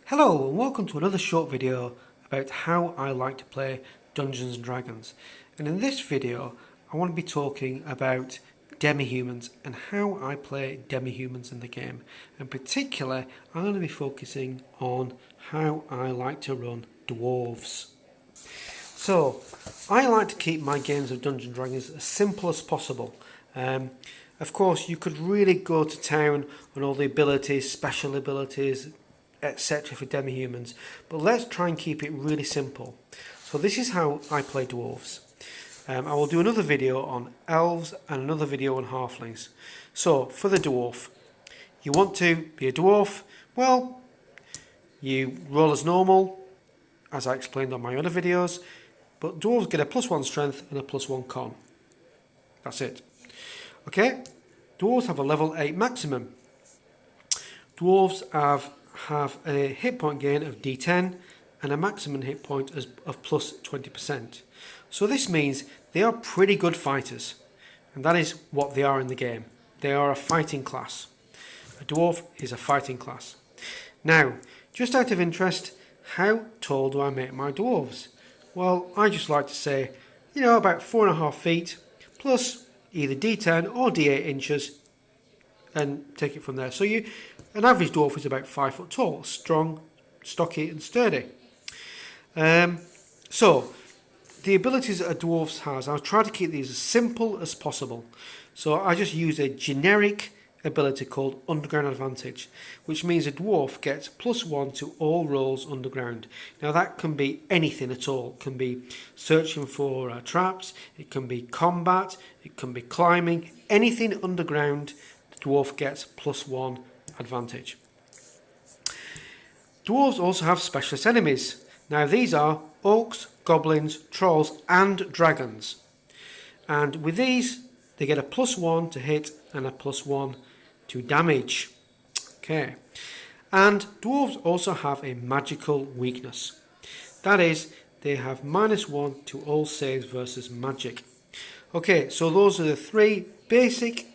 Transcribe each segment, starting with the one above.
Hello and welcome to another short video about how I like to play Dungeons and Dragons. And in this video I want to be talking about demi-humans and how I play demi-humans in the game. In particular, I'm going to be focusing on how I like to run dwarves. So, I like to keep my games of Dungeons and Dragons as simple as possible. Of course, you could really go to town on all the abilities, special abilities, etc. for demi-humans, but let's try and keep it really simple. So this is how I play dwarves. I will do another video on elves and another video on halflings. So for the dwarf, you want to be a dwarf, well, you roll as normal, as I explained on my other videos, but dwarves get a +1 strength and a +1 con. That's it. Okay, dwarves have a level 8 maximum. Dwarves have a hit point gain of D10 and a maximum hit point of plus 20%. So this means they are pretty good fighters, and that is what they are in the game. They are a fighting class. A dwarf is a fighting class. Now, just out of interest, how tall do I make my dwarves? Well, I just like to say, about 4.5 feet plus either D10 or D8 inches, and take it from there. So an average dwarf is about 5 foot tall, strong, stocky and sturdy. So the abilities that a dwarf has, I'll try to keep these as simple as possible. So I just use a generic ability called Underground Advantage, which means a dwarf gets +1 to all rolls underground. Now that can be anything at all. It can be searching for traps, it can be combat, it can be climbing, anything underground. Dwarf gets +1 advantage. Dwarves also have specialist enemies. Now these are orcs, goblins, trolls and dragons. And with these they get a +1 to hit and a +1 to damage. Okay. And dwarves also have a magical weakness. That is, they have -1 to all saves versus magic. Okay, so those are the three basic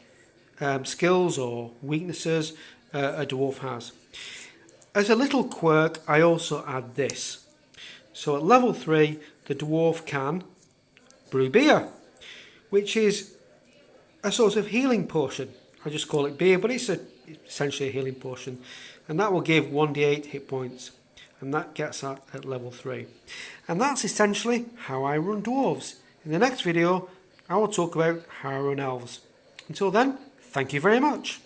skills or weaknesses a dwarf has. As a little quirk, I also add this. So at level 3, the dwarf can brew beer, which is a sort of healing potion. I just call it beer, but it's essentially a healing potion, and that will give 1d8 hit points, and that gets that at level 3. And that's essentially how I run dwarves. In the next video, I will talk about how I run elves. Until then, thank you very much.